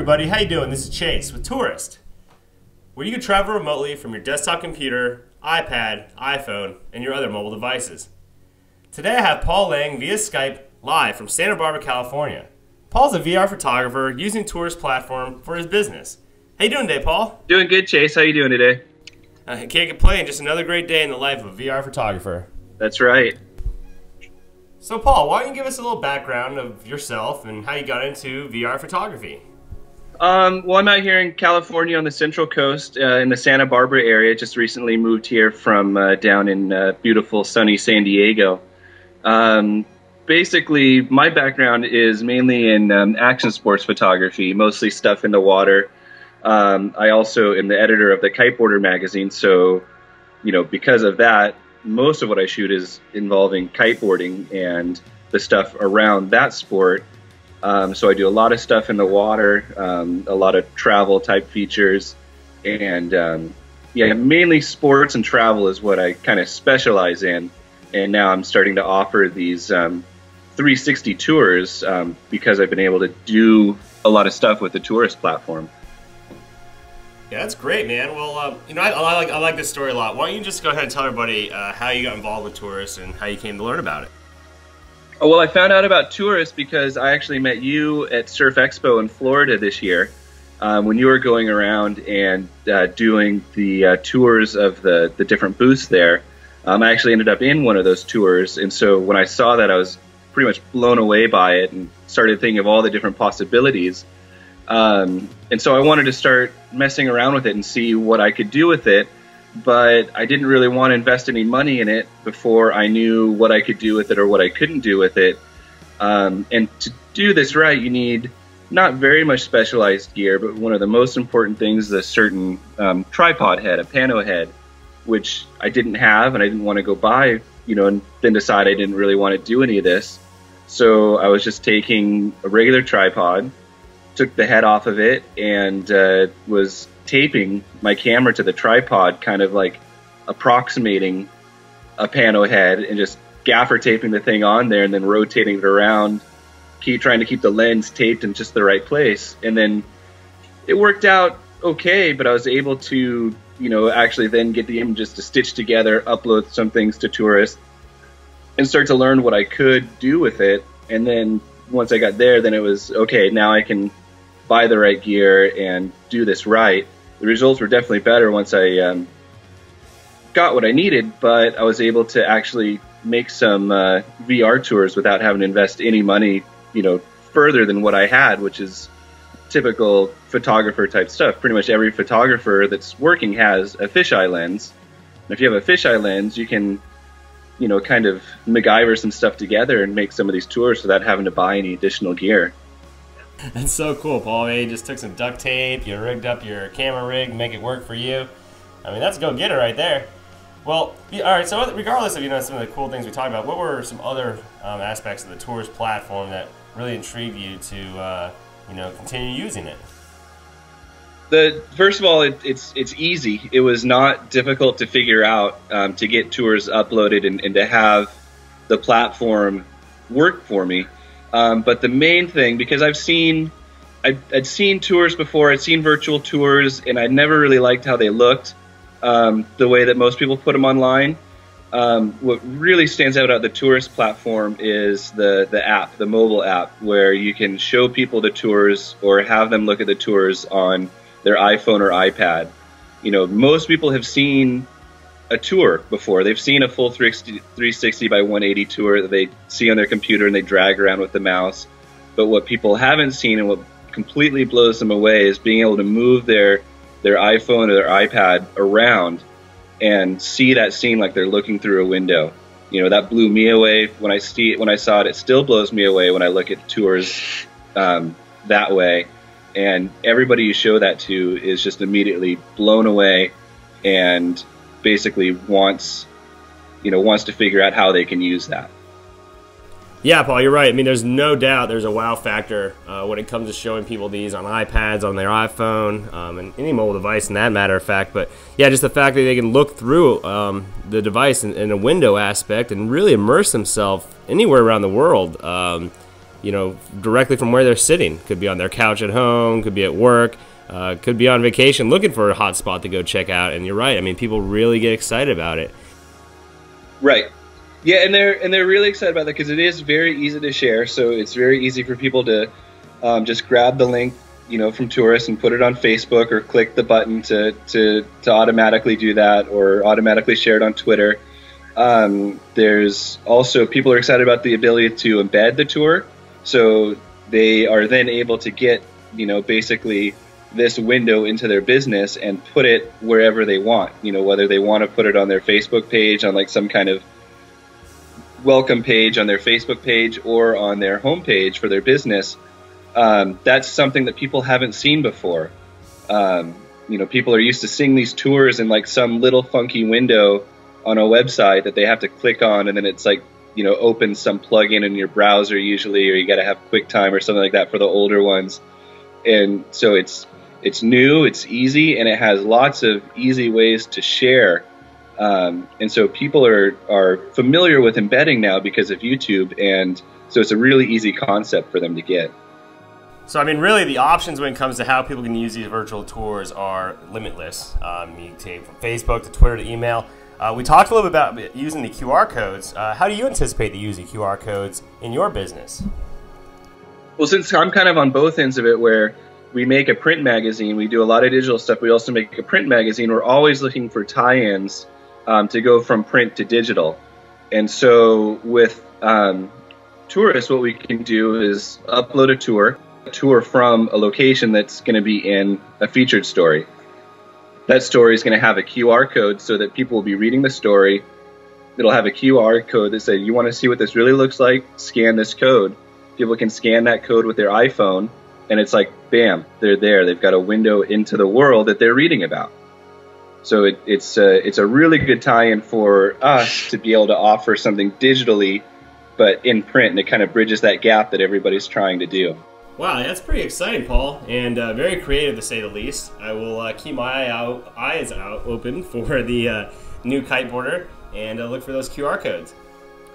everybody, how you doing? This is Chase with TourWrist, where you can travel remotely from your desktop computer, iPad, iPhone, and your other mobile devices. Today I have Paul Lang via Skype live from Santa Barbara, California. Paul's a VR photographer using TourWrist platform for his business. How you doing today, Paul? Doing good, Chase. How you doing today? I can't complain, just another great day in the life of a VR photographer. That's right. So Paul, why don't you give us a little background of yourself and how you got into VR photography? Well, I'm out here in California on the Central Coast in the Santa Barbara area. Just recently moved here from down in beautiful sunny San Diego. Basically, my background is mainly in action sports photography, mostly stuff in the water. I also am the editor of the Kiteboarder magazine, so because of that, most of what I shoot is involving kiteboarding and the stuff around that sport. So I do a lot of stuff in the water, a lot of travel type features, and yeah, mainly sports and travel is what I kind of specialize in. And now I'm starting to offer these 360 tours because I've been able to do a lot of stuff with the TourWrist platform. Yeah, that's great, man. Well, I like this story a lot. Why don't you just go ahead and tell everybody how you got involved with TourWrist and how you came to learn about it? Oh, well, I found out about TourWrist because I actually met you at Surf Expo in Florida this year when you were going around and doing the tours of the different booths there. I actually ended up in one of those tours, and so when I saw that, I was pretty much blown away by it and started thinking of all the different possibilities. And so I wanted to start messing around with it and see what I could do with it. But I didn't really want to invest any money in it before I knew what I could do with it or what I couldn't do with it. And to do this right, you need not very much specialized gear, but one of the most important things is a certain tripod head, a pano head, which I didn't have and I didn't want to go buy, and then decide I didn't really want to do any of this. So I was just taking a regular tripod, took the head off of it, and was taping my camera to the tripod, kind of like approximating a pano head, and just gaffer taping the thing on there and then rotating it around, trying to keep the lens taped in just the right place. And then it worked out okay, but I was able to, actually then get the images to stitch together, upload some things to TourWrist, and start to learn what I could do with it. And then once I got there, then it was, okay, now I can buy the right gear and do this right. The results were definitely better once I got what I needed, but I was able to actually make some VR tours without having to invest any money, further than what I had, which is typical photographer type stuff. Pretty much every photographer that's working has a fisheye lens. And if you have a fisheye lens, you can, kind of MacGyver some stuff together and make some of these tours without having to buy any additional gear. That's so cool, Paul. You just took some duct tape, you rigged up your camera rig, make it work for you. I mean, that's a go-getter right there. Well, all right, so regardless of, some of the cool things we talked about, what were some other aspects of the TourWrist platform that really intrigued you to, continue using it? First of all, it's easy. It was not difficult to figure out to get tours uploaded and to have the platform work for me. But the main thing, because I'd seen tours before, I'd seen virtual tours, and I never really liked how they looked, the way that most people put them online. What really stands out about the TourWrist platform is the app, the mobile app, where you can show people the tours or have them look at the tours on their iPhone or iPad. Most people have seen a tour before. They've seen a full 360 by 180 tour that they see on their computer and they drag around with the mouse. But what people haven't seen and what completely blows them away is being able to move their iPhone or their iPad around and see that scene like they're looking through a window. That blew me away when I saw it. It still blows me away when I look at tours that way. And everybody you show that to is just immediately blown away and basically wants to figure out how they can use that. Yeah, Paul, you're right. I mean, there's no doubt there's a wow factor when it comes to showing people these on iPads, on their iPhone, and any mobile device, in that matter of fact. But yeah, just the fact that they can look through the device in a window aspect and really immerse themselves anywhere around the world. directly from where they're sitting. Could be on their couch at home, could be at work, could be on vacation looking for a hot spot to go check out. And you're right. I mean, people really get excited about it. Right. Yeah, and they're really excited about that because it is very easy to share. So it's very easy for people to just grab the link, from TourWrist and put it on Facebook, or click the button to automatically do that, or automatically share it on Twitter. There's also, people are excited about the ability to embed the tour. So they are then able to get, basically this window into their business and put it wherever they want, whether they want to put it on their Facebook page, on like some kind of welcome page on their Facebook page, or on their homepage for their business. That's something that people haven't seen before. People are used to seeing these tours in like some little funky window on a website that they have to click on, and then it's like, open some plugin in your browser usually, or you got to have QuickTime or something like that for the older ones. And so it's new, it's easy, and it has lots of easy ways to share. And so people are familiar with embedding now because of YouTube, and so it's a really easy concept for them to get. So, I mean, really, the options when it comes to how people can use these virtual tours are limitless. You take from Facebook to Twitter to email. We talked a little bit about using the QR codes. How do you anticipate using QR codes in your business? Well, since I'm kind of on both ends of it, where we make a print magazine, we do a lot of digital stuff, we also make a print magazine, we're always looking for tie-ins to go from print to digital. And so with TourWrist, what we can do is upload a tour from a location that's going to be in a featured story. That story is going to have a QR code so that people will be reading the story. It'll have a QR code that says, you want to see what this really looks like? Scan this code. People can scan that code with their iPhone, and it's like, bam, they're there. They've got a window into the world that they're reading about. So it's a really good tie-in for us to be able to offer something digitally, but in print, and it kind of bridges that gap that everybody's trying to do. Wow, that's pretty exciting, Paul, and very creative to say the least. I will keep my eyes out open for the new kiteboarder and look for those QR codes.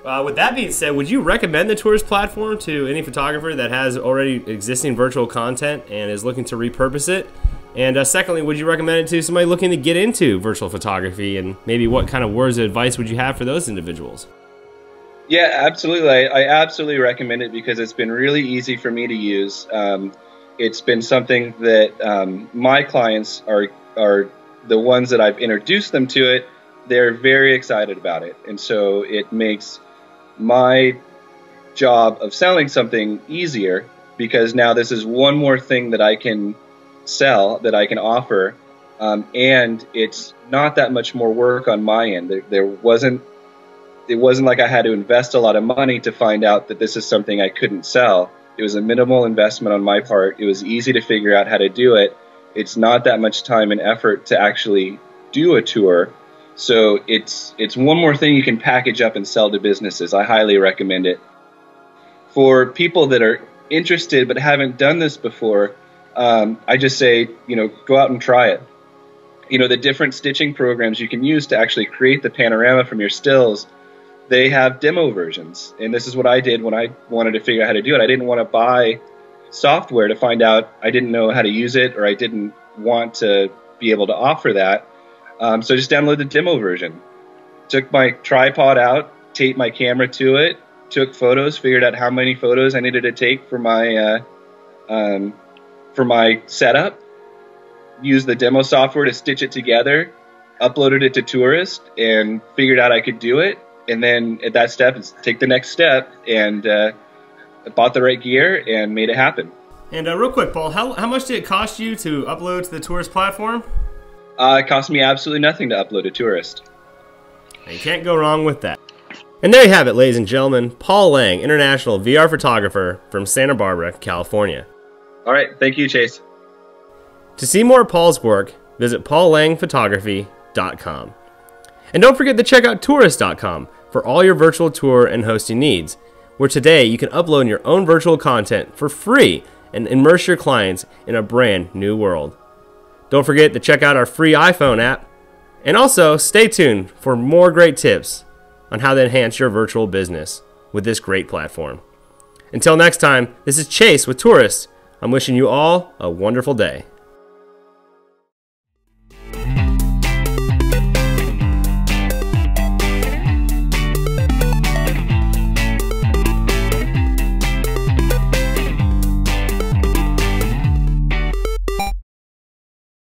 With that being said, would you recommend the TourWrist platform to any photographer that has already existing virtual content and is looking to repurpose it? And secondly, would you recommend it to somebody looking to get into virtual photography, and maybe what kind of words of advice would you have for those individuals? Yeah, absolutely. I absolutely recommend it because it's been really easy for me to use. It's been something that my clients are the ones that I've introduced them to it. They're very excited about it. And so it makes my job of selling something easier, because now this is one more thing that I can sell, that I can offer. And it's not that much more work on my end. It wasn't like I had to invest a lot of money to find out that this is something I couldn't sell. It was a minimal investment on my part. It was easy to figure out how to do it. It's not that much time and effort to actually do a tour. So it's one more thing you can package up and sell to businesses. I highly recommend it. For people that are interested but haven't done this before, I just say, go out and try it. The different stitching programs you can use to actually create the panorama from your stills, they have demo versions. And this is what I did when I wanted to figure out how to do it. I didn't want to buy software to find out I didn't know how to use it, or I didn't want to be able to offer that. So I just downloaded the demo version. Took my tripod out, taped my camera to it, took photos, figured out how many photos I needed to take for my setup, used the demo software to stitch it together, uploaded it to TourWrist, and figured out I could do it. And then at that step, take the next step, and bought the right gear and made it happen. And real quick, Paul, how much did it cost you to upload to the TourWrist platform? It cost me absolutely nothing to upload to TourWrist. You can't go wrong with that. And there you have it, ladies and gentlemen. Paul Lang, international VR photographer from Santa Barbara, California. All right. Thank you, Chase. To see more of Paul's work, visit paullangphotography.com. And don't forget to check out TourWrist.com for all your virtual tour and hosting needs, where today you can upload your own virtual content for free and immerse your clients in a brand new world. Don't forget to check out our free iPhone app, and also stay tuned for more great tips on how to enhance your virtual business with this great platform. Until next time, this is Chase with TourWrist. I'm wishing you all a wonderful day.